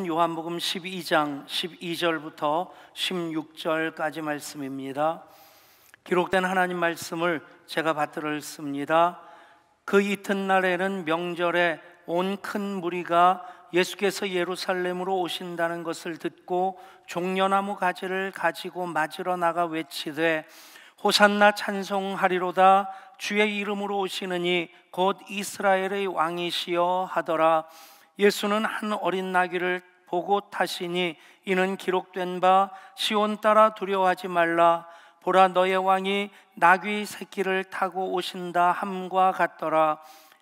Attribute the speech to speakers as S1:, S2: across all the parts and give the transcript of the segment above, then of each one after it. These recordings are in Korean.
S1: 요한복음 12장 12절부터 16절까지 말씀입니다. 기록된 하나님 말씀을 제가 받들어 읽습니다. 그 이튿날에는 명절에 온 큰 무리가 예수께서 예루살렘으로 오신다는 것을 듣고 종려나무 가지를 가지고 맞으러 나가 외치되 호산나 찬송하리로다. 주의 이름으로 오시느니 곧 이스라엘의 왕이시여 하더라. 예수는 한 어린 나귀를 보고 타시니 이는 기록된 바 시온 따라 두려워하지 말라. 보라, 너의 왕이 나귀 새끼를 타고 오신다 함과 같더라.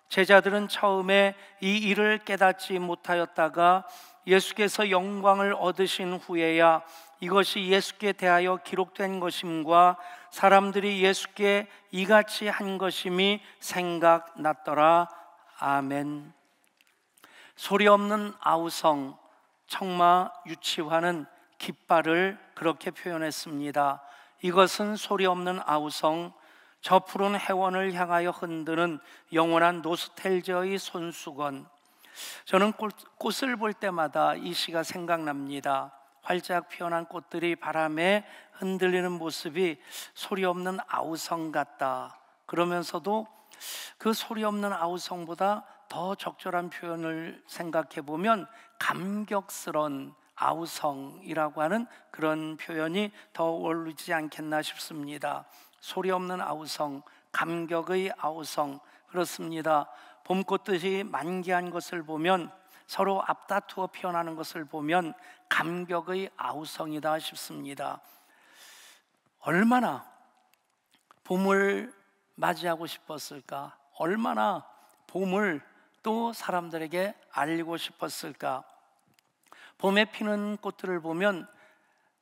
S1: 제자들은 처음에 이 일을 깨닫지 못하였다가 예수께서 영광을 얻으신 후에야 이것이 예수께 대하여 기록된 것임과 사람들이 예수께 이같이 한 것임이 생각났더라. 아멘. 소리 없는 아우성, 청마 유치화는 깃발을 그렇게 표현했습니다. 이것은 소리 없는 아우성, 저 푸른 해원을 향하여 흔드는 영원한 노스텔지어의 손수건. 저는 꽃을 볼 때마다 이 시가 생각납니다. 활짝 피어난 꽃들이 바람에 흔들리는 모습이 소리 없는 아우성 같다. 그러면서도 그 소리 없는 아우성보다 더 적절한 표현을 생각해 보면 감격스러운 아우성이라고 하는 그런 표현이 더 어울리지 않겠나 싶습니다. 소리 없는 아우성, 감격의 아우성. 그렇습니다. 봄꽃들이 만개한 것을 보면, 서로 앞다투어 피어나는 것을 보면 감격의 아우성이다 싶습니다. 얼마나 봄을 맞이하고 싶었을까? 얼마나 봄을 또 사람들에게 알리고 싶었을까? 봄에 피는 꽃들을 보면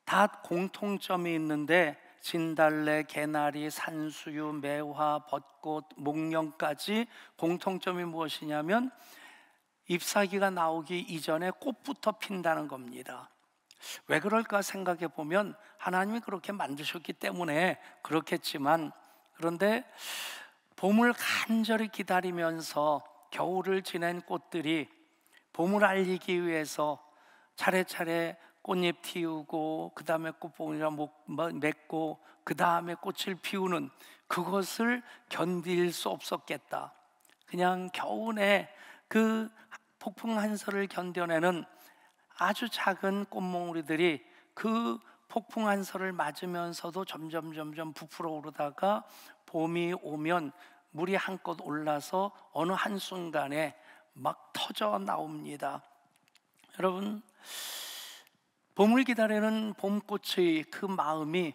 S1: 다 공통점이 있는데 진달래, 개나리, 산수유, 매화, 벚꽃, 목련까지 공통점이 무엇이냐면 잎사귀가 나오기 이전에 꽃부터 핀다는 겁니다. 왜 그럴까 생각해 보면 하나님이 그렇게 만드셨기 때문에 그렇겠지만, 그런데 봄을 간절히 기다리면서 겨울을 지낸 꽃들이 봄을 알리기 위해서 차례차례 꽃잎 틔우고 그 다음에 꽃봉이라 맺고 그 다음에 꽃을 피우는 그것을 견딜 수 없었겠다. 그냥 겨우내 그 폭풍 한설을 견뎌내는 아주 작은 꽃몽우리들이 그 폭풍 한설을 맞으면서도 점점 부풀어 오르다가 봄이 오면 물이 한껏 올라서 어느 한순간에 막 터져 나옵니다. 여러분, 봄을 기다리는 봄꽃의 그 마음이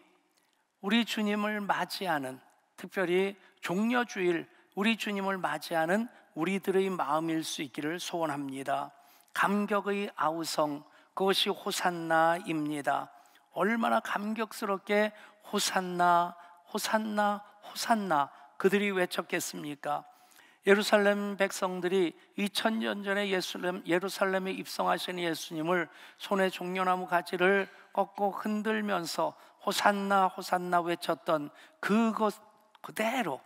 S1: 우리 주님을 맞이하는, 특별히 종려주일 우리 주님을 맞이하는 우리들의 마음일 수 있기를 소원합니다. 감격의 아우성, 그것이 호산나입니다. 얼마나 감격스럽게 호산나, 호산나, 호산나 그들이 외쳤겠습니까? 예루살렘 백성들이 2000년 전에 예루살렘에 입성하신 예수님을 손에 종려나무 가지를 꺾고 흔들면서 호산나 호산나 외쳤던 그것 그대로,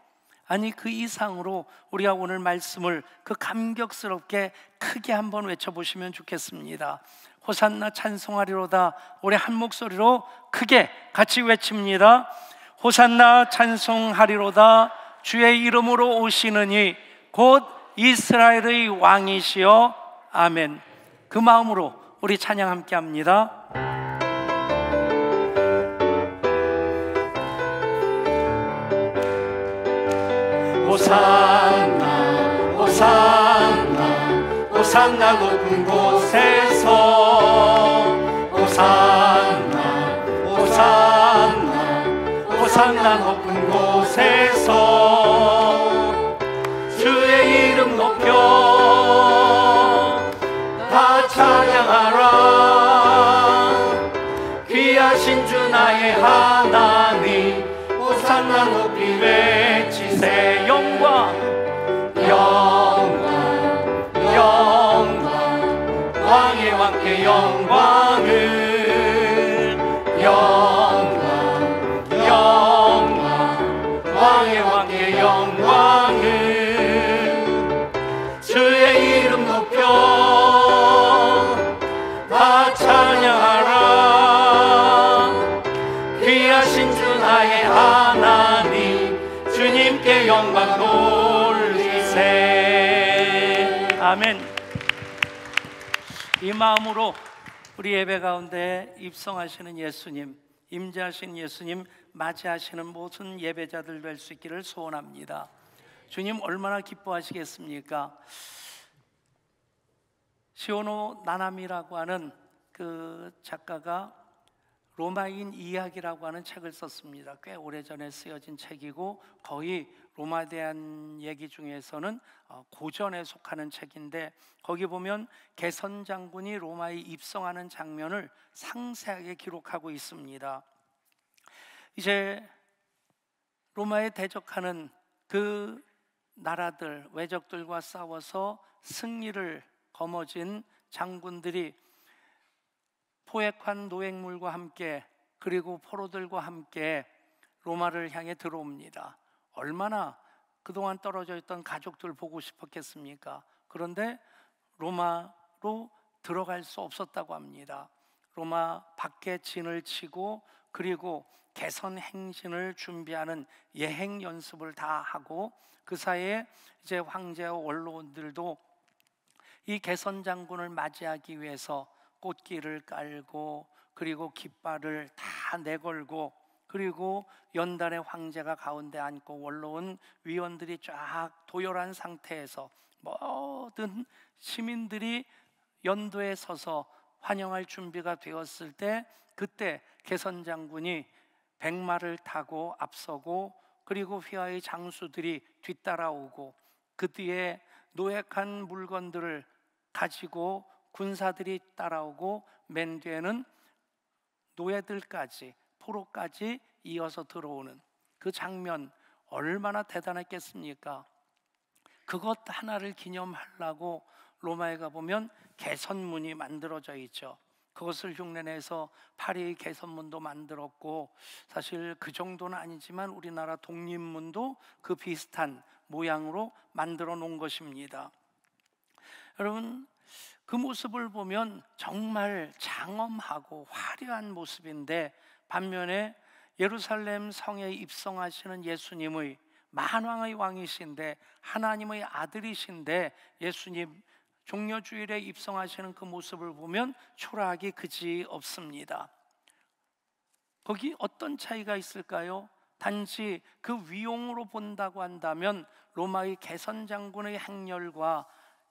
S1: 아니 그 이상으로 우리가 오늘 말씀을 그 감격스럽게 크게 한번 외쳐보시면 좋겠습니다. 호산나 찬송하리로다. 우리 한 목소리로 크게 같이 외칩니다. 호산나 찬송하리로다. 주의 이름으로 오시느니 곧 이스라엘의 왕이시여. 아멘. 그 마음으로 우리 찬양 함께 합니다.
S2: 호산나 호산나 호산나 높은 곳에서 호산나 호산나 호산나 높은 곳에서 주의 이름 높여 다 찬양하라. 귀하신 주 나의 하나님 호산나 높이 외치세. 영광 영광 영광 왕의 왕께 영광을 영광 영광 왕의 왕께 영광을 주의 이름 높여
S1: 아멘. 이 마음으로 우리 예배 가운데 입성하시는 예수님, 임재하신 예수님 맞이하시는 모든 예배자들 될 수 있기를 소원합니다. 주님 얼마나 기뻐하시겠습니까? 시오노 나나미라고 하는 그 작가가 로마인 이야기라고 하는 책을 썼습니다. 꽤 오래전에 쓰여진 책이고 거의 로마에 대한 얘기 중에서는 고전에 속하는 책인데, 거기 보면 개선 장군이 로마에 입성하는 장면을 상세하게 기록하고 있습니다. 이제 로마에 대적하는 그 나라들, 외적들과 싸워서 승리를 거머쥔 장군들이 포획한 노획물과 함께 그리고 포로들과 함께 로마를 향해 들어옵니다. 얼마나 그동안 떨어져 있던 가족들 보고 싶었겠습니까? 그런데 로마로 들어갈 수 없었다고 합니다. 로마 밖에 진을 치고 그리고 개선 행진을 준비하는 예행 연습을 다 하고, 그 사이에 이제 황제와 원로원들도 이 개선 장군을 맞이하기 위해서 꽃길을 깔고 그리고 깃발을 다 내걸고, 그리고 연단의 황제가 가운데 앉고 원로원 위원들이 쫙 도열한 상태에서 모든 시민들이 연도에 서서 환영할 준비가 되었을 때, 그때 개선 장군이 백마를 타고 앞서고 그리고 휘하의 장수들이 뒤따라오고, 그 뒤에 노획한 물건들을 가지고 군사들이 따라오고, 맨 뒤에는 노예들까지 포로까지 이어서 들어오는 그 장면 얼마나 대단했겠습니까? 그것 하나를 기념하려고 로마에 가보면 개선문이 만들어져 있죠. 그것을 흉내내서 파리 개선문도 만들었고, 사실 그 정도는 아니지만 우리나라 독립문도 그 비슷한 모양으로 만들어 놓은 것입니다. 여러분, 그 모습을 보면 정말 장엄하고 화려한 모습인데, 반면에 예루살렘 성에 입성하시는 예수님의 만왕의 왕이신데 하나님의 아들이신데 예수님 종려주일에 입성하시는 그 모습을 보면 초라하기 그지 없습니다. 거기 어떤 차이가 있을까요? 단지 그 위용으로 본다고 한다면 로마의 개선 장군의 행렬과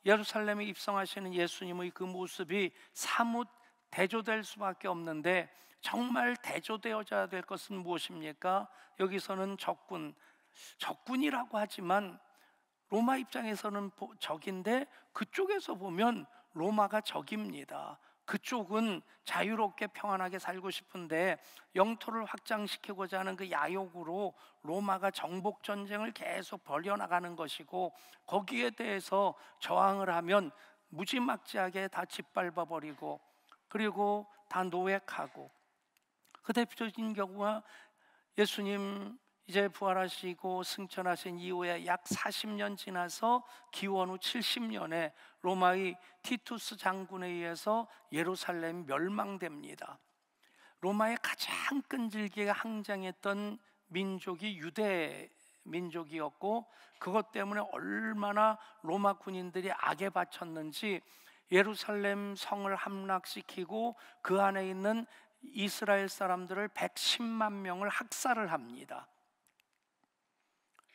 S1: 예루살렘에 입성하시는 예수님의 그 모습이 사뭇 대조될 수밖에 없는데, 정말 대조되어져야 될 것은 무엇입니까? 여기서는 적군이라고 하지만 로마 입장에서는 적인데, 그쪽에서 보면 로마가 적입니다. 그쪽은 자유롭게 평안하게 살고 싶은데 영토를 확장시키고자 하는 그 야욕으로 로마가 정복 전쟁을 계속 벌여나가는 것이고, 거기에 대해서 저항을 하면 무지막지하게 다 짓밟아 버리고 그리고 다 노획하고, 그 대표적인 경우가 예수님 이제 부활하시고 승천하신 이후에 약 40년 지나서 기원 후 70년에 로마의 티투스 장군에 의해서 예루살렘이 멸망됩니다. 로마의 가장 끈질기게 항쟁했던 민족이 유대 민족이었고, 그것 때문에 얼마나 로마 군인들이 악에 바쳤는지 예루살렘 성을 함락시키고 그 안에 있는 이스라엘 사람들을 110만 명을 학살을 합니다.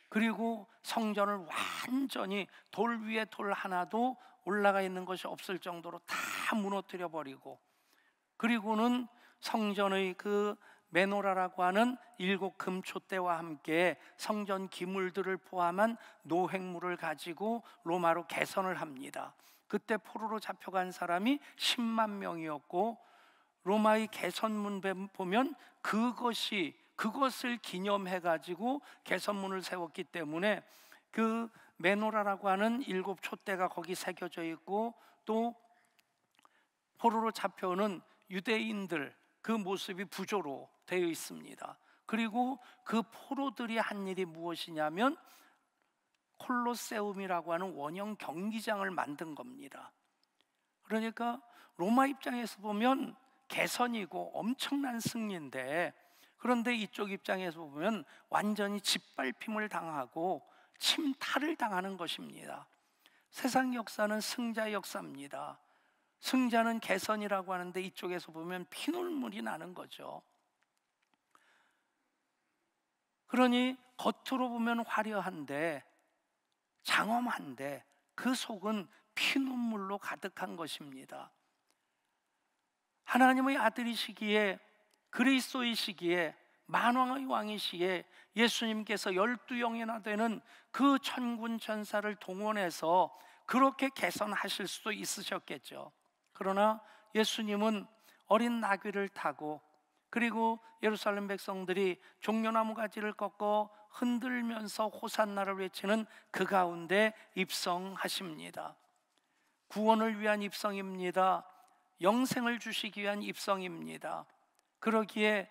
S1: 그리고 성전을 완전히 돌 위에 돌 하나도 올라가 있는 것이 없을 정도로 다 무너뜨려 버리고, 그리고는 성전의 그 메노라라고 하는 7 금촛대와 함께 성전 기물들을 포함한 노획물을 가지고 로마로 개선을 합니다. 그때 포로로 잡혀간 사람이 10만 명이었고, 로마의 개선문 보면 그것을 기념해 가지고 개선문을 세웠기 때문에 그 메노라라고 하는 7 촛대가 거기 새겨져 있고, 또 포로로 잡혀오는 유대인들 그 모습이 부조로 되어 있습니다. 그리고 그 포로들이 한 일이 무엇이냐면 콜로세움이라고 하는 원형 경기장을 만든 겁니다. 그러니까 로마 입장에서 보면 개선이고 엄청난 승리인데, 그런데 이쪽 입장에서 보면 완전히 짓밟힘을 당하고 침탈을 당하는 것입니다. 세상 역사는 승자 역사입니다. 승자는 개선이라고 하는데 이쪽에서 보면 피눈물이 나는 거죠. 그러니 겉으로 보면 화려한데 장엄한데 그 속은 피눈물로 가득한 것입니다. 하나님의 아들이시기에, 그리스도이시기에, 만왕의 왕이시기에 예수님께서 12영이나 되는 그 천군 천사를 동원해서 그렇게 개선하실 수도 있으셨겠죠. 그러나 예수님은 어린 나귀를 타고, 그리고 예루살렘 백성들이 종려나무 가지를 꺾어 흔들면서 호산나를 외치는 그 가운데 입성하십니다. 구원을 위한 입성입니다. 영생을 주시기 위한 입성입니다. 그러기에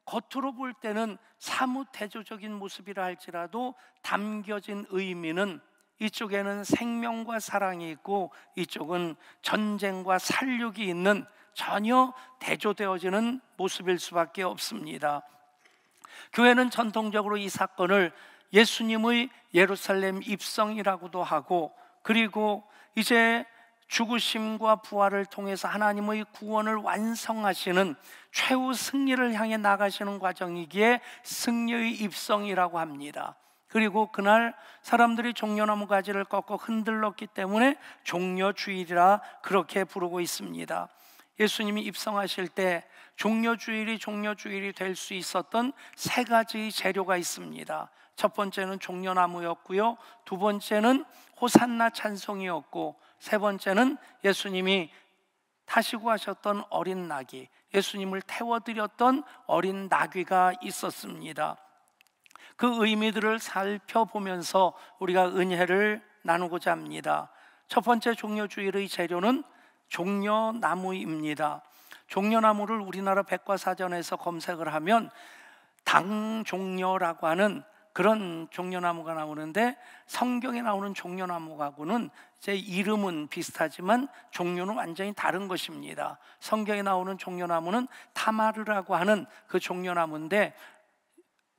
S1: 겉으로 볼 때는 사뭇 대조적인 모습이라 할지라도 담겨진 의미는, 이쪽에는 생명과 사랑이 있고 이쪽은 전쟁과 살육이 있는 전혀 대조되어지는 모습일 수밖에 없습니다. 교회는 전통적으로 이 사건을 예수님의 예루살렘 입성이라고도 하고, 그리고 이제 죽으심과 부활을 통해서 하나님의 구원을 완성하시는 최후 승리를 향해 나가시는 과정이기에 승리의 입성이라고 합니다. 그리고 그날 사람들이 종려나무 가지를 꺾어 흔들렀기 때문에 종려주일이라 그렇게 부르고 있습니다. 예수님이 입성하실 때 종려주일이 될 수 있었던 세 가지 재료가 있습니다. 첫 번째는 종려나무였고요, 두 번째는 호산나 찬송이었고, 세 번째는 예수님이 타시고 하셨던 어린 나귀, 예수님을 태워드렸던 어린 나귀가 있었습니다. 그 의미들을 살펴보면서 우리가 은혜를 나누고자 합니다. 첫 번째 종려주일의 재료는 종려나무입니다. 종려나무를 우리나라 백과사전에서 검색을 하면 당종려라고 하는 그런 종려나무가 나오는데, 성경에 나오는 종려나무하고는 제 이름은 비슷하지만 종류는 완전히 다른 것입니다. 성경에 나오는 종려나무는 타마르라고 하는 그 종려나무인데,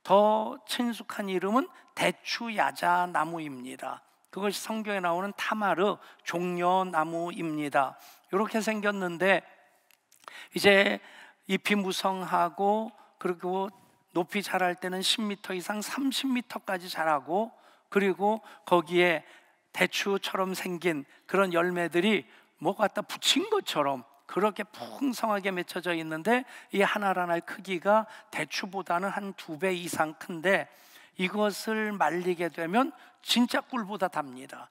S1: 더 친숙한 이름은 대추야자나무입니다. 그것이 성경에 나오는 타마르 종려나무입니다. 이렇게 생겼는데, 이제 잎이 무성하고, 그리고 높이 자랄 때는 10m 이상 30m까지 자라고, 그리고 거기에 대추처럼 생긴 그런 열매들이 뭐 갖다 붙인 것처럼 그렇게 풍성하게 맺혀져 있는데, 이 하나하나의 크기가 대추보다는 한 2배 이상 큰데, 이것을 말리게 되면 진짜 꿀보다 답니다.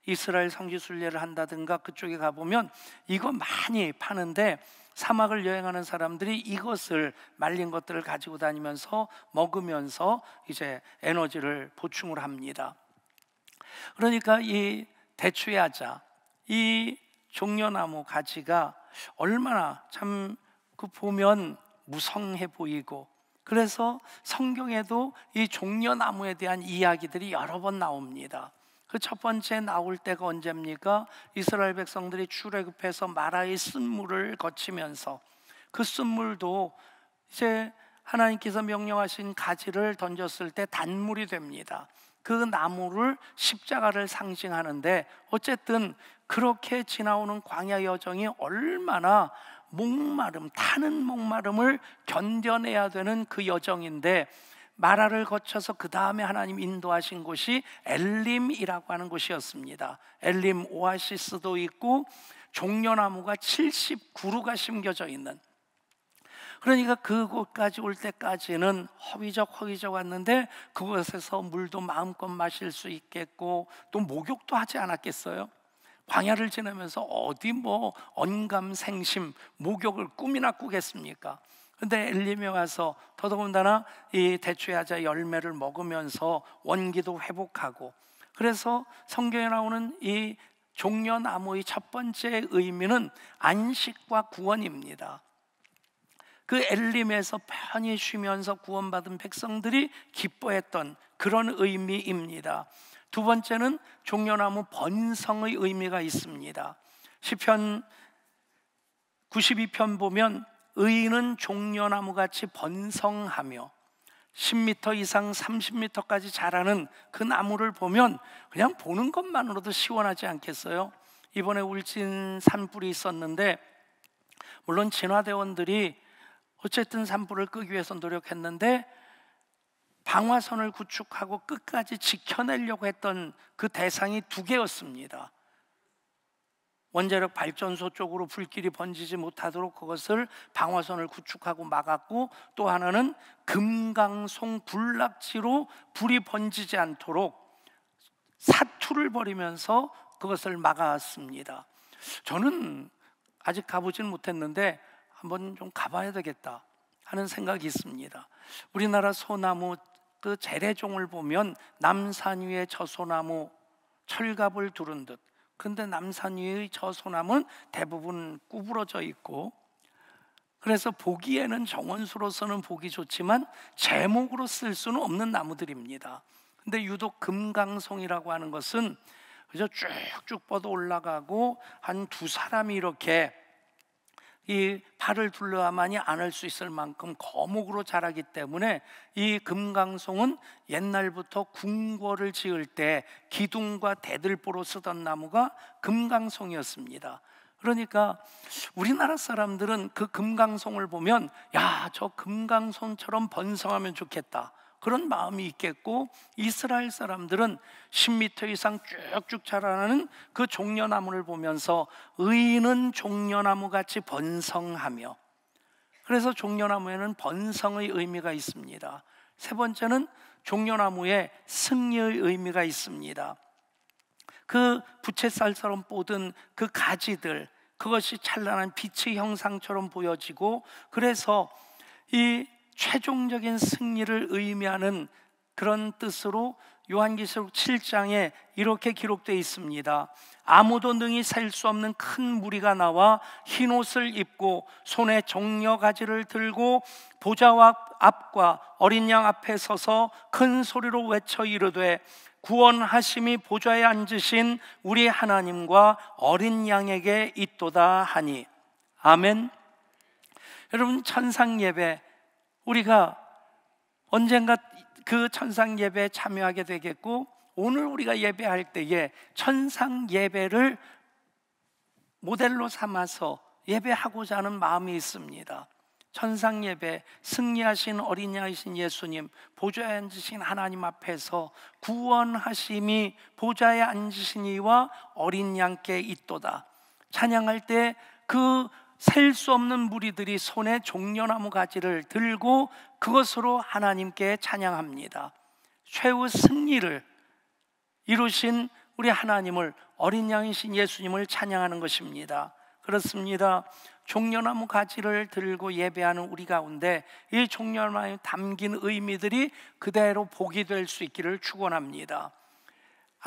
S1: 이스라엘 성지순례를 한다든가 그쪽에 가보면 이거 많이 파는데, 사막을 여행하는 사람들이 이것을 말린 것들을 가지고 다니면서 먹으면서 이제 에너지를 보충을 합니다. 그러니까 이 대추야자, 이 종려나무 가지가 얼마나 참 그 보면 무성해 보이고, 그래서 성경에도 이 종려나무에 대한 이야기들이 여러 번 나옵니다. 그 첫 번째 나올 때가 언제입니까? 이스라엘 백성들이 출애굽해서 마라의 쓴물을 거치면서, 그 쓴물도 이제 하나님께서 명령하신 가지를 던졌을 때 단물이 됩니다. 그 나무를 십자가를 상징하는데, 어쨌든 그렇게 지나오는 광야 여정이 얼마나 타는 목마름을 견뎌내야 되는 그 여정인데, 마라를 거쳐서 그 다음에 하나님 인도하신 곳이 엘림이라고 하는 곳이었습니다. 엘림 오아시스도 있고 종려나무가 70그루가 심겨져 있는, 그러니까 그곳까지 올 때까지는 허위적 왔는데, 그곳에서 물도 마음껏 마실 수 있겠고 또 목욕도 하지 않았겠어요? 광야를 지나면서 어디 뭐 언감생심 목욕을 꿈이나 꾸겠습니까? 근데 엘림에 와서 더더군다나 이 대추야자 열매를 먹으면서 원기도 회복하고, 그래서 성경에 나오는 이 종려나무의 첫 번째 의미는 안식과 구원입니다. 그 엘림에서 편히 쉬면서 구원받은 백성들이 기뻐했던 그런 의미입니다. 두 번째는 종려나무 번성의 의미가 있습니다. 시편 92편 보면 의인은 종려나무같이 번성하며 10m 이상 30m까지 자라는 그 나무를 보면 그냥 보는 것만으로도 시원하지 않겠어요? 이번에 울진 산불이 있었는데, 물론 진화대원들이 어쨌든 산불을 끄기 위해서 노력했는데 방화선을 구축하고 끝까지 지켜내려고 했던 그 대상이 두 개였습니다. 원자력 발전소 쪽으로 불길이 번지지 못하도록 그것을 방화선을 구축하고 막았고, 또 하나는 금강송 군락지로 불이 번지지 않도록 사투를 벌이면서 그것을 막았습니다. 저는 아직 가보진 못했는데 한번 좀 가봐야 되겠다 하는 생각이 있습니다. 우리나라 소나무 그 재래종을 보면 남산 위에 저 소나무 철갑을 두른 듯, 근데 남산 위의 저 소나무는 대부분 구부러져 있고, 그래서 보기에는 정원수로서는 보기 좋지만 제목으로 쓸 수는 없는 나무들입니다. 근데 유독 금강송이라고 하는 것은 그저 쭉쭉 뻗어 올라가고 한 두 사람이 이렇게 이 발을 둘러야만이 안을 수 있을 만큼 거목으로 자라기 때문에 이 금강송은 옛날부터 궁궐을 지을 때 기둥과 대들보로 쓰던 나무가 금강송이었습니다. 그러니까 우리나라 사람들은 그 금강송을 보면 야, 저 금강송처럼 번성하면 좋겠다, 그런 마음이 있겠고, 이스라엘 사람들은 10m 이상 쭉쭉 자라나는 그 종려나무를 보면서 의인은 종려나무같이 번성하며, 그래서 종려나무에는 번성의 의미가 있습니다. 세 번째는 종려나무에 승리의 의미가 있습니다. 그 부채살처럼 뻗은 그 가지들, 그것이 찬란한 빛의 형상처럼 보여지고, 그래서 이 최종적인 승리를 의미하는 그런 뜻으로 요한계시록 7장에 이렇게 기록되어 있습니다. 아무도 능히 셀 수 없는 큰 무리가 나와 흰옷을 입고 손에 종려가지를 들고 보좌와 앞과 어린 양 앞에 서서 큰 소리로 외쳐 이르되 구원하심이 보좌에 앉으신 우리 하나님과 어린 양에게 있도다 하니. 아멘. 여러분, 천상 예배, 우리가 언젠가 그 천상 예배에 참여하게 되겠고, 오늘 우리가 예배할 때에 천상 예배를 모델로 삼아서 예배하고자 하는 마음이 있습니다. 천상 예배, 승리하신 어린 양이신 예수님, 보좌에 앉으신 하나님 앞에서 구원하심이 보좌에 앉으신 이와 어린 양께 있도다 찬양할 때 그 셀 수 없는 무리들이 손에 종려나무 가지를 들고 그것으로 하나님께 찬양합니다. 최후 승리를 이루신 우리 하나님을, 어린 양이신 예수님을 찬양하는 것입니다. 그렇습니다. 종려나무 가지를 들고 예배하는 우리 가운데 이 종려나무에 담긴 의미들이 그대로 복이 될 수 있기를 축원합니다.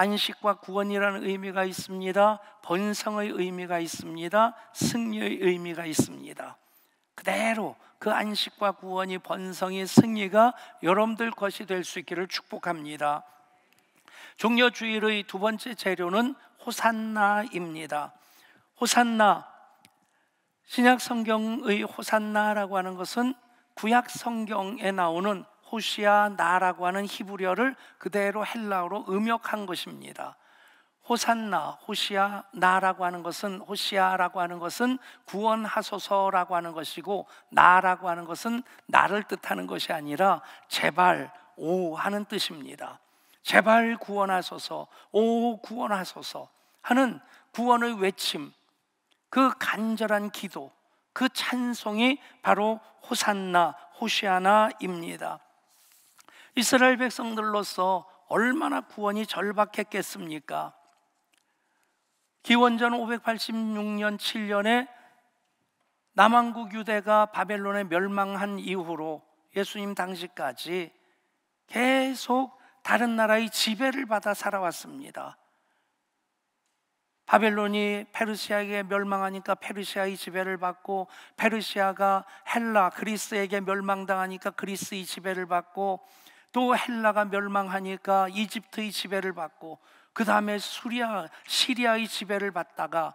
S1: 안식과 구원이라는 의미가 있습니다. 번성의 의미가 있습니다. 승리의 의미가 있습니다. 그대로 그 안식과 구원이, 번성이, 승리가 여러분들 것이 될 수 있기를 축복합니다. 종려주일의 두 번째 재료는 호산나입니다. 호산나, 신약 성경의 호산나라고 하는 것은 구약 성경에 나오는 호시아나라고 하는 히브리어를 그대로 헬라어로 음역한 것입니다. 호산나, 호시아나라고 하는 것은, 호시아라고 하는 것은 구원하소서라고 하는 것이고, 나라고 하는 것은 나를 뜻하는 것이 아니라 제발 오 하는 뜻입니다. 제발 구원하소서, 오 구원하소서 하는 구원의 외침, 그 간절한 기도, 그 찬송이 바로 호산나, 호시아나입니다. 이스라엘 백성들로서 얼마나 구원이 절박했겠습니까? 기원전 586년 7년에 남왕국 유대가 바벨론에 멸망한 이후로 예수님 당시까지 계속 다른 나라의 지배를 받아 살아왔습니다. 바벨론이 페르시아에게 멸망하니까 페르시아의 지배를 받고, 페르시아가 헬라, 그리스에게 멸망당하니까 그리스의 지배를 받고, 또 헬라가 멸망하니까 이집트의 지배를 받고, 그 다음에 시리아의 지배를 받다가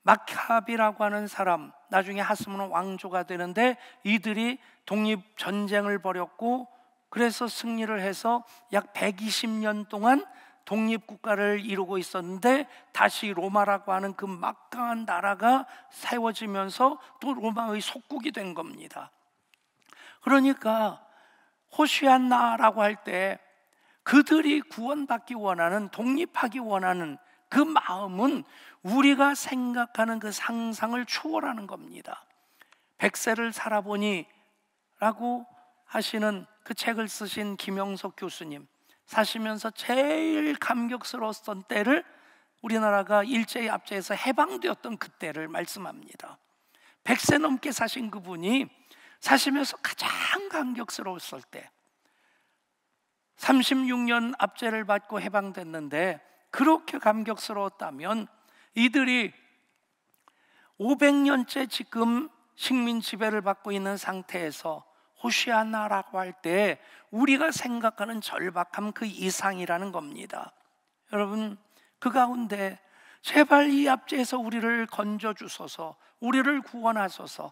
S1: 마카비라고 하는 사람, 나중에 하스몬은 왕조가 되는데 이들이 독립전쟁을 벌였고 그래서 승리를 해서 약 120년 동안 독립국가를 이루고 있었는데 다시 로마라고 하는 그 막강한 나라가 세워지면서 또 로마의 속국이 된 겁니다. 그러니까 호시안나라고 할 때 그들이 구원받기 원하는, 독립하기 원하는 그 마음은 우리가 생각하는 그 상상을 초월하는 겁니다. 100세를 살아보니 라고 하시는 그 책을 쓰신 김영석 교수님, 사시면서 제일 감격스러웠던 때를 우리나라가 일제히 압제해서 해방되었던 그때를 말씀합니다. 100세 넘게 사신 그분이 사시면서 가장 감격스러웠을 때, 36년 압제를 받고 해방됐는데 그렇게 감격스러웠다면 이들이 500년째 지금 식민 지배를 받고 있는 상태에서 호시아나라고 할 때 우리가 생각하는 절박함 그 이상이라는 겁니다. 여러분, 그 가운데 제발 이 압제에서 우리를 건져주소서, 우리를 구원하소서.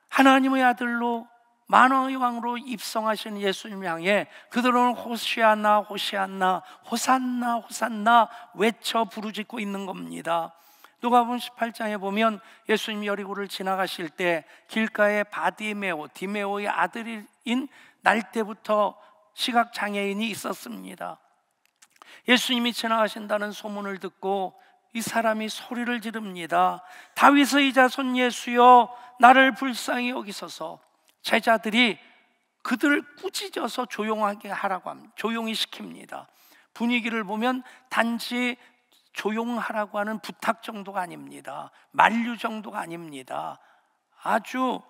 S1: 하나님의 아들로 만왕의 왕으로 입성하신 예수님 향해 그들은 호시아나 호시아나 호산나 호산나 외쳐 부르짖고 있는 겁니다. 누가복음 18장에 보면 예수님이 여리고를 지나가실 때 길가에 바디메오, 디메오의 아들인 날 때부터 시각장애인이 있었습니다. 예수님이 지나가신다는 소문을 듣고 이 사람이 소리를 지릅니다. 다윗의 자손 예수여, 나를 불쌍히 여기소서. 제자들이 그들을 꾸짖어서 조용하게 하라고 합니다. 조용히 시킵니다. 분위기를 보면 단지 조용하라고 하는 부탁 정도가 아닙니다. 만류 정도가 아닙니다. 아주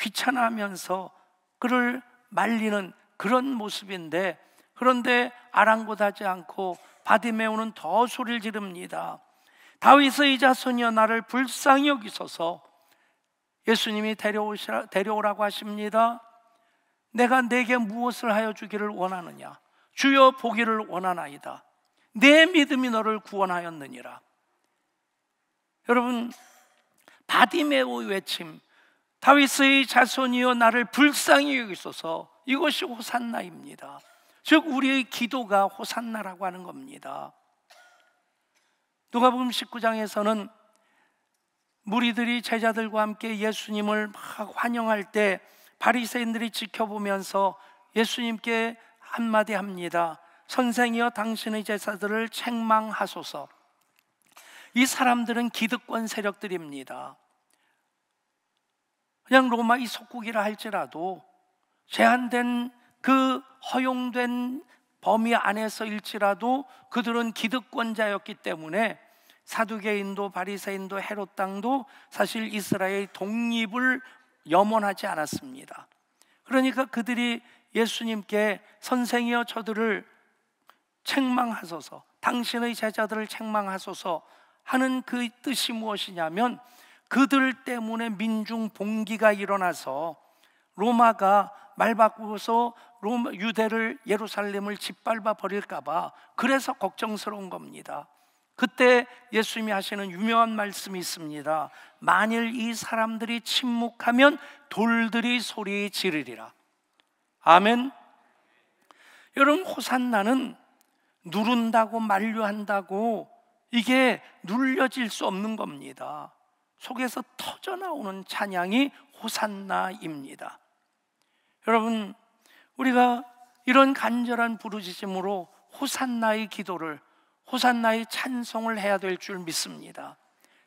S1: 귀찮아하면서 그를 말리는 그런 모습인데, 그런데 아랑곳하지 않고 바디메오는 더 소리를 지릅니다. 다윗의 자손이여, 나를 불쌍히 여기소서. 예수님이 데려오라고 하십니다. 내가 내게 무엇을 하여 주기를 원하느냐? 주여, 보기를 원하나이다. 내 믿음이 너를 구원하였느니라. 여러분, 바디메오의 외침, 다윗의 자손이여 나를 불쌍히 여기소서, 이것이 호산나입니다. 즉 우리의 기도가 호산나라고 하는 겁니다. 누가복음 19장에서는 무리들이 제자들과 함께 예수님을 막 환영할 때 바리새인들이 지켜보면서 예수님께 한마디 합니다. 선생이여, 당신의 제자들을 책망하소서. 이 사람들은 기득권 세력들입니다. 그냥 로마 이 속국이라 할지라도 제한된 그 허용된 범위 안에서일지라도 그들은 기득권자였기 때문에 사두개인도 바리새인도 헤롯 당도 사실 이스라엘 독립을 염원하지 않았습니다. 그러니까 그들이 예수님께 선생이여 저들을 책망하소서, 당신의 제자들을 책망하소서 하는 그 뜻이 무엇이냐면 그들 때문에 민중 봉기가 일어나서 로마가 말 바꾸어서 유대를, 예루살렘을 짓밟아 버릴까봐 그래서 걱정스러운 겁니다. 그때 예수님이 하시는 유명한 말씀이 있습니다. 만일 이 사람들이 침묵하면 돌들이 소리 지르리라. 아멘. 여러분, 호산나는 누른다고 만류한다고 이게 눌려질 수 없는 겁니다. 속에서 터져나오는 찬양이 호산나입니다. 여러분, 우리가 이런 간절한 부르짖음으로 호산나의 기도를, 호산나의 찬송을 해야 될 줄 믿습니다.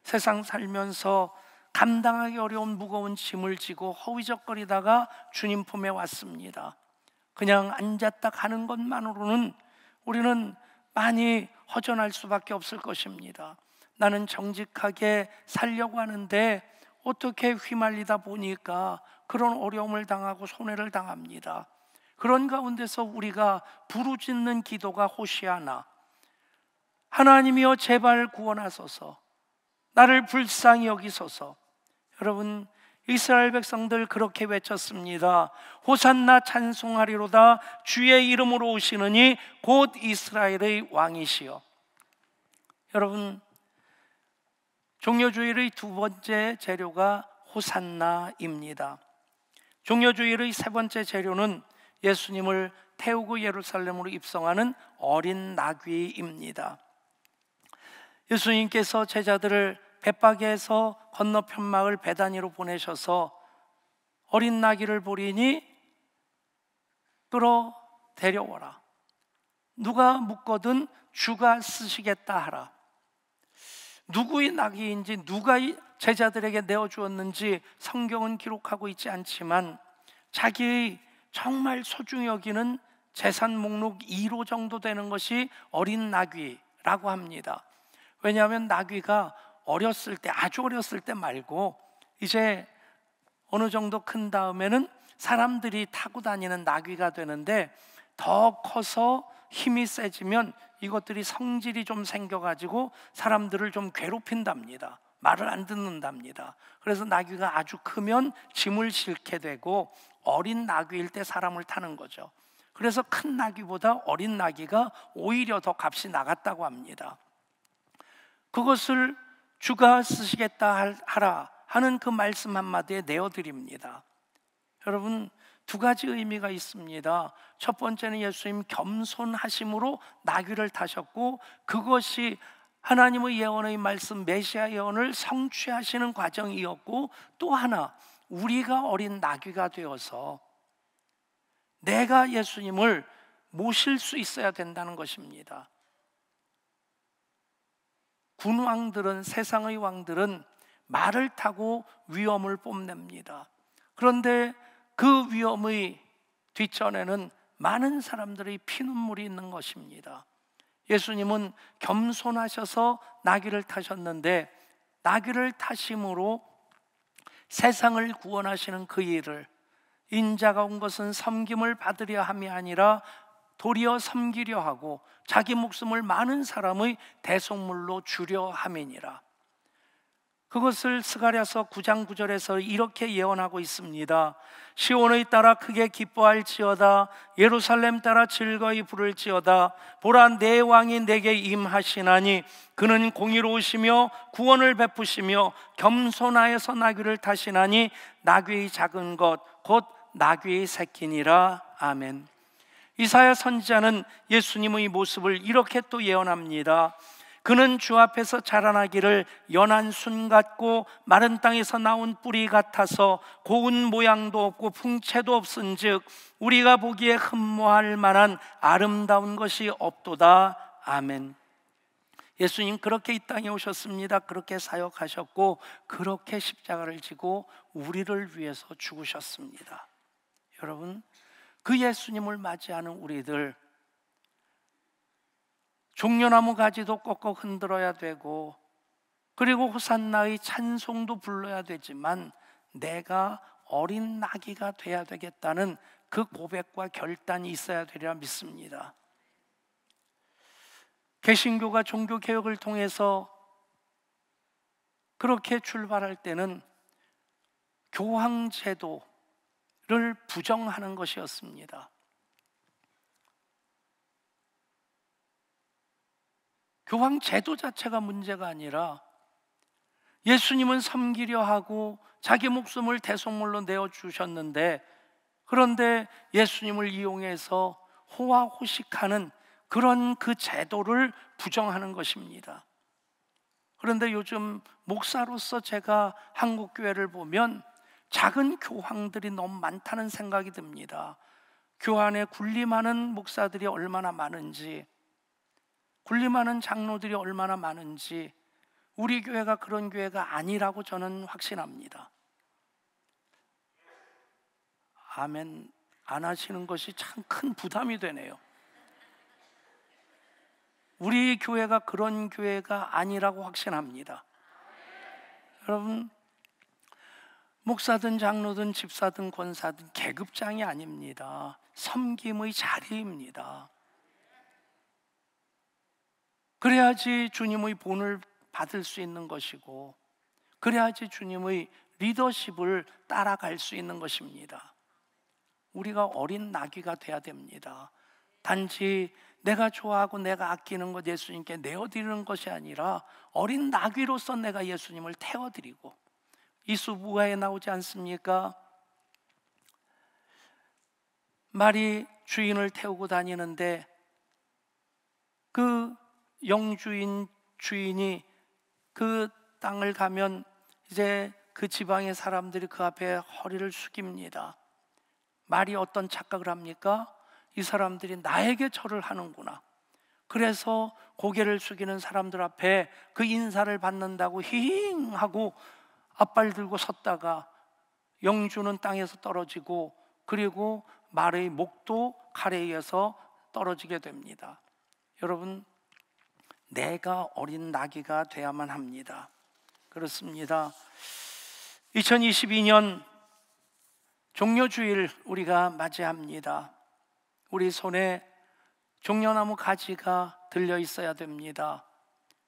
S1: 세상 살면서 감당하기 어려운 무거운 짐을 지고 허위적거리다가 주님 품에 왔습니다. 그냥 앉았다 가는 것만으로는 우리는 많이 허전할 수밖에 없을 것입니다. 나는 정직하게 살려고 하는데 어떻게 휘말리다 보니까 그런 어려움을 당하고 손해를 당합니다. 그런 가운데서 우리가 부르짖는 기도가 호시아나, 하나님이여 제발 구원하소서, 나를 불쌍히 여기소서. 여러분, 이스라엘 백성들 그렇게 외쳤습니다. 호산나 찬송하리로다, 주의 이름으로 오시느니 곧 이스라엘의 왕이시여. 여러분, 종려주일의 두 번째 재료가 호산나입니다. 종려주일의 세 번째 재료는 예수님을 태우고 예루살렘으로 입성하는 어린 나귀입니다. 예수님께서 제자들을 벳바게에서 건너편 마을 베다니로 보내셔서 어린 나귀를 보리니 끌어 데려오라. 누가 묻거든 주가 쓰시겠다 하라. 누구의 나귀인지 누가 제자들에게 내어주었는지 성경은 기록하고 있지 않지만 자기의 정말 소중히 여기는 재산 목록 2로 정도 되는 것이 어린 나귀라고 합니다. 왜냐하면 나귀가 어렸을 때, 아주 어렸을 때 말고 이제 어느 정도 큰 다음에는 사람들이 타고 다니는 나귀가 되는데, 더 커서 힘이 세지면 이것들이 성질이 좀 생겨가지고 사람들을 좀 괴롭힌답니다. 말을 안 듣는답니다. 그래서 나귀가 아주 크면 짐을 싣게 되고 어린 나귀일 때 사람을 타는 거죠. 그래서 큰 나귀보다 어린 나귀가 오히려 더 값이 나갔다고 합니다. 그것을 주가 쓰시겠다 하라 하는 그 말씀 한마디에 내어드립니다. 여러분, 두 가지 의미가 있습니다. 첫 번째는 예수님 겸손하심으로 나귀를 타셨고, 그것이 하나님의 예언의 말씀 메시아 예언을 성취하시는 과정이었고, 또 하나 우리가 어린 나귀가 되어서 내가 예수님을 모실 수 있어야 된다는 것입니다. 군왕들은, 세상의 왕들은 말을 타고 위엄을 뽐냅니다. 그런데 그 위엄의 뒷전에는 많은 사람들의 피눈물이 있는 것입니다. 예수님은 겸손하셔서 나귀를 타셨는데, 나귀를 타심으로 세상을 구원하시는 그 일을, 인자가 온 것은 섬김을 받으려 함이 아니라 도리어 섬기려 하고 자기 목숨을 많은 사람의 대속물로 주려 함이니라. 그것을 스가랴서 9장 9절에서 이렇게 예언하고 있습니다. 시온의 따라 크게 기뻐할지어다. 예루살렘 따라 즐거이 부를지어다. 보라, 내 왕이 내게 임하시나니 그는 공의로우시며 구원을 베푸시며 겸손하여서 나귀를 타시나니 나귀의 작은 것 곧 나귀의 새끼니라. 아멘. 이사야 선지자는 예수님의 모습을 이렇게 또 예언합니다. 그는 주 앞에서 자라나기를 연한 순 같고 마른 땅에서 나온 뿌리 같아서 고운 모양도 없고 풍채도 없은즉 우리가 보기에 흠모할 만한 아름다운 것이 없도다. 아멘. 예수님 그렇게 이 땅에 오셨습니다. 그렇게 사역하셨고 그렇게 십자가를 지고 우리를 위해서 죽으셨습니다. 여러분, 그 예수님을 맞이하는 우리들, 종려나무 가지도 꼭꼭 흔들어야 되고, 그리고 호산나의 찬송도 불러야 되지만 내가 어린 나귀가 돼야 되겠다는 그 고백과 결단이 있어야 되리라 믿습니다. 개신교가 종교개혁을 통해서 그렇게 출발할 때는 교황제도를 부정하는 것이었습니다. 교황 제도 자체가 문제가 아니라 예수님은 섬기려 하고 자기 목숨을 대속물로 내어주셨는데, 그런데 예수님을 이용해서 호화호식하는 그런 그 제도를 부정하는 것입니다. 그런데 요즘 목사로서 제가 한국 교회를 보면 작은 교황들이 너무 많다는 생각이 듭니다. 교환에 군림하는 목사들이 얼마나 많은지, 군림하는 장로들이 얼마나 많은지, 우리 교회가 그런 교회가 아니라고 저는 확신합니다. 아멘 안 하시는 것이 참 큰 부담이 되네요. 우리 교회가 그런 교회가 아니라고 확신합니다. 여러분, 목사든 장로든 집사든 권사든 계급장이 아닙니다. 섬김의 자리입니다. 그래야지 주님의 본을 받을 수 있는 것이고, 그래야지 주님의 리더십을 따라갈 수 있는 것입니다. 우리가 어린 나귀가 돼야 됩니다. 단지 내가 좋아하고 내가 아끼는 것 예수님께 내어드리는 것이 아니라 어린 나귀로서 내가 예수님을 태워드리고, 이수부가에 나오지 않습니까? 말이 주인을 태우고 다니는데 그 영주인 주인이 그 땅을 가면 이제 그 지방의 사람들이 그 앞에 허리를 숙입니다. 말이 어떤 착각을 합니까? 이 사람들이 나에게 절을 하는구나. 그래서 고개를 숙이는 사람들 앞에 그 인사를 받는다고 히힝 하고 앞발 들고 섰다가 영주는 땅에서 떨어지고, 그리고 말의 목도 칼에 의해서 떨어지게 됩니다. 여러분, 내가 어린 나귀가 돼야만 합니다. 그렇습니다. 2022년 종려주일 우리가 맞이합니다. 우리 손에 종려나무 가지가 들려 있어야 됩니다.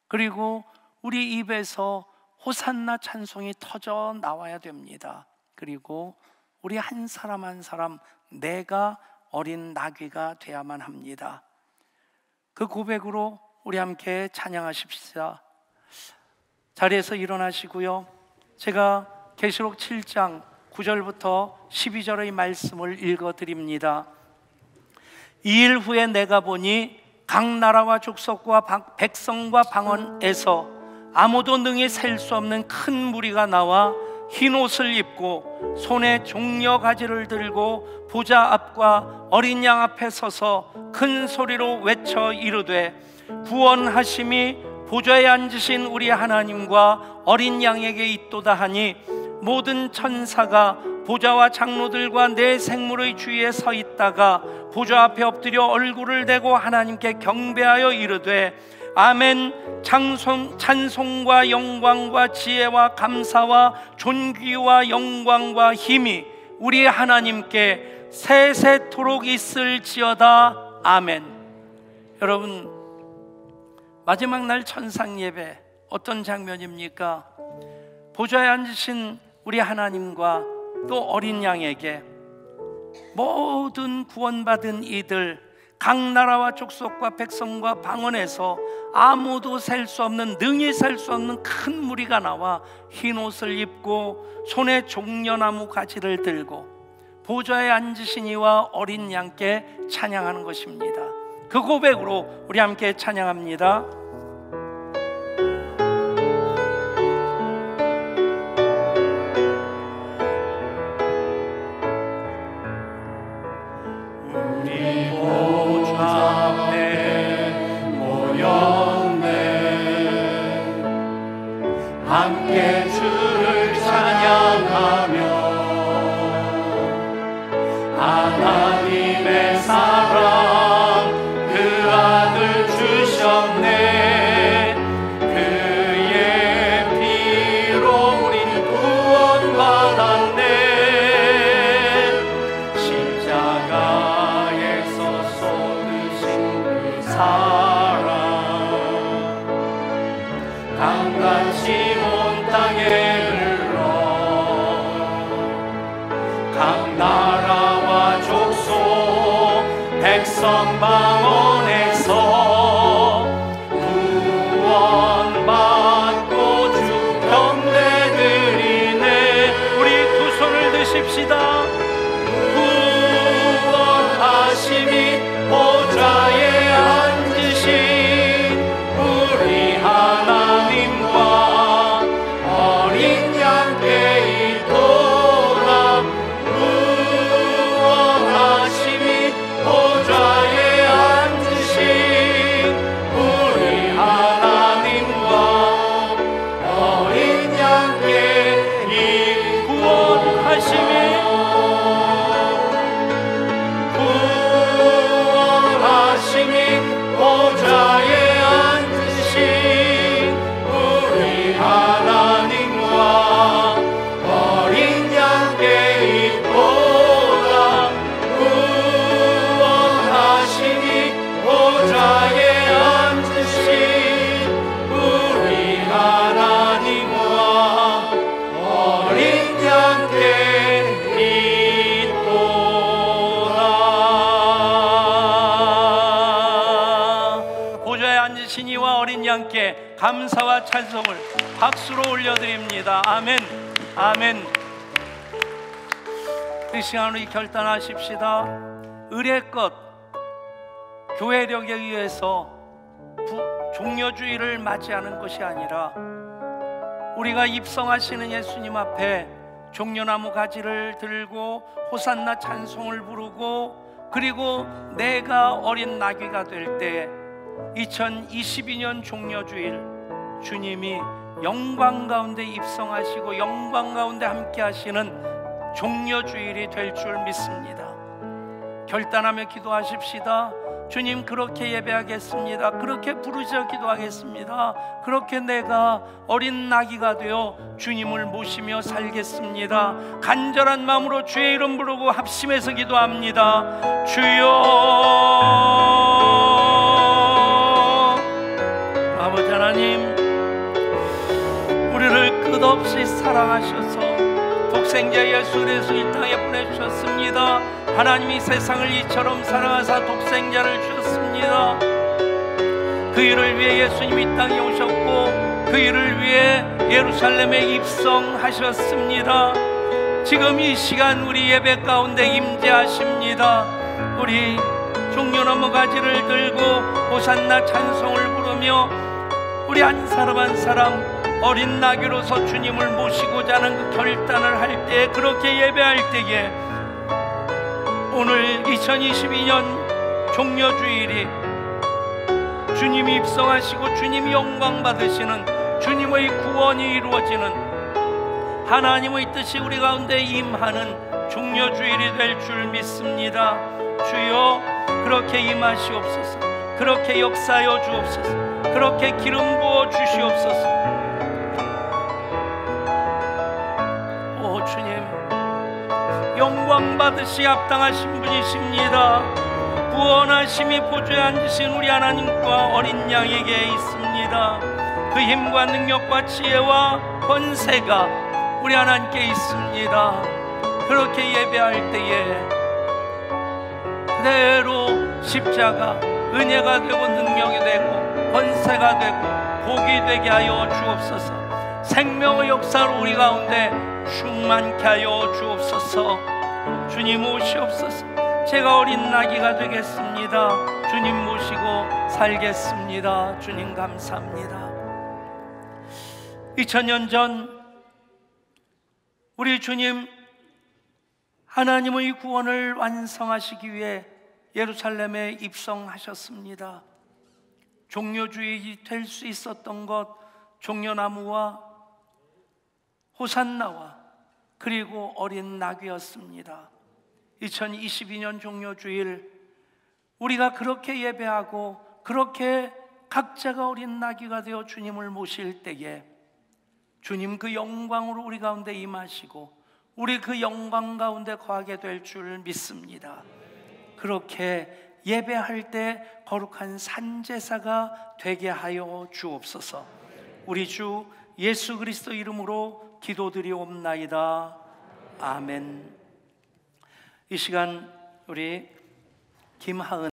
S1: 그리고 우리 입에서 호산나 찬송이 터져 나와야 됩니다. 그리고 우리 한 사람 한 사람 내가 어린 나귀가 돼야만 합니다. 그 고백으로 우리 함께 찬양하십시다. 자리에서 일어나시고요, 제가 계시록 7장 9절부터 12절의 말씀을 읽어드립니다. 이 일 후에 내가 보니 각 나라와 족속과 백성과 방언에서 아무도 능히 셀 수 없는 큰 무리가 나와 흰 옷을 입고 손에 종려 가지를 들고 보좌 앞과 어린 양 앞에 서서 큰 소리로 외쳐 이르되, 구원하심이 보좌에 앉으신 우리 하나님과 어린 양에게 있도다 하니, 모든 천사가 보좌와 장로들과 내 생물의 주위에 서 있다가 보좌 앞에 엎드려 얼굴을 대고 하나님께 경배하여 이르되, 아멘. 찬송과 영광과 지혜와 감사와 존귀와 영광과 힘이 우리 하나님께 세세토록 있을지어다. 아멘. 여러분, 마지막 날 천상 예배 어떤 장면입니까? 보좌에 앉으신 우리 하나님과 또 어린 양에게 모든 구원받은 이들, 각 나라와 족속과 백성과 방언에서 아무도 셀 수 없는, 능히 셀 수 없는 큰 무리가 나와 흰 옷을 입고 손에 종려나무 가지를 들고 보좌에 앉으신 이와 어린 양께 찬양하는 것입니다. 그 고백으로 우리 함께 찬양합니다.
S2: 함께 주를 찬양하며 하나님의 사랑 그 아들 주셨네. 그의 피로 우린 구원받았네. 십자가에서 쏟으신 그 사랑 강같이 땅에 흘러 각 나라와 족속 백성 방언에서 구원받고 주 경배드리네. 우리 두 손을 드십시다. 구원하심이 보좌에 앉으신 우리 하나님과 어린 양께 있도다. 구원하심이 보좌에 앉으신 우리 하나님과 어린 양께 이 구원하심이
S1: 함께 감사와 찬송을 박수로 올려드립니다. 아멘, 아멘. 이 시간으로 결단하십시다. 의례껏 교회력에 의해서 종려주의를 맞이하는 것이 아니라 우리가 입성하시는 예수님 앞에 종려나무 가지를 들고 호산나 찬송을 부르고, 그리고 내가 어린 나귀가 될 때 2022년 종려주일 주님이 영광 가운데 입성하시고 영광 가운데 함께 하시는 종려주일이 될 줄 믿습니다. 결단하며 기도하십시다. 주님, 그렇게 예배하겠습니다. 그렇게 부르짖어 기도하겠습니다. 그렇게 내가 어린 나귀가 되어 주님을 모시며 살겠습니다. 간절한 마음으로 주의 이름 부르고 합심해서 기도합니다. 주여, 아버지 하나님, 우리를 끝없이 사랑하셔서 독생자 예수 그리스도 이 땅에 보내주셨습니다. 하나님이 세상을 이처럼 사랑하사 독생자를 주셨습니다. 그 일을 위해 예수님이 이 땅에 오셨고 그 일을 위해 예루살렘에 입성하셨습니다. 지금 이 시간 우리 예배 가운데 임재하십니다. 우리 종려나무 가지를 들고 호산나 찬송을 부르며 우리 한 사람 한 사람 어린 나귀로서 주님을 모시고자 하는 그 결단을 할 때, 그렇게 예배할 때에 오늘 2022년 종려주일이 주님이 입성하시고 주님이 영광 받으시는 주님의 구원이 이루어지는 하나님의 뜻이 우리 가운데 임하는 종려주일이 될 줄 믿습니다. 주여, 그렇게 임하시옵소서. 그렇게 역사하여 주옵소서. 그렇게 기름 부어 주시옵소서. 오 주님, 영광 받으시 합당하신 분이십니다. 구원하심이 보좌에 앉으신 우리 하나님과 어린 양에게 있습니다. 그 힘과 능력과 지혜와 권세가 우리 하나님께 있습니다. 그렇게 예배할 때에 그대로 십자가 은혜가 되고 능력이 되고 권세가 되고 복이 되게 하여 주옵소서. 생명의 역사로 우리 가운데 충만케 하여 주옵소서. 주님 오시옵소서. 제가 어린 나귀가 되겠습니다. 주님 모시고 살겠습니다. 주님 감사합니다. 2000년 전 우리 주님 하나님의 구원을 완성하시기 위해 예루살렘에 입성하셨습니다. 종려주일이 될 수 있었던 것, 종려나무와 호산나와 그리고 어린 나귀였습니다. 2022년 종려주일 우리가 그렇게 예배하고 그렇게 각자가 어린 나귀가 되어 주님을 모실 때에 주님 그 영광으로 우리 가운데 임하시고 우리 그 영광 가운데 거하게 될 줄 믿습니다. 그렇게 예배할 때 거룩한 산제사가 되게 하여 주옵소서. 우리 주 예수 그리스도 이름으로 기도드리옵나이다. 아멘. 이 시간 우리 김하은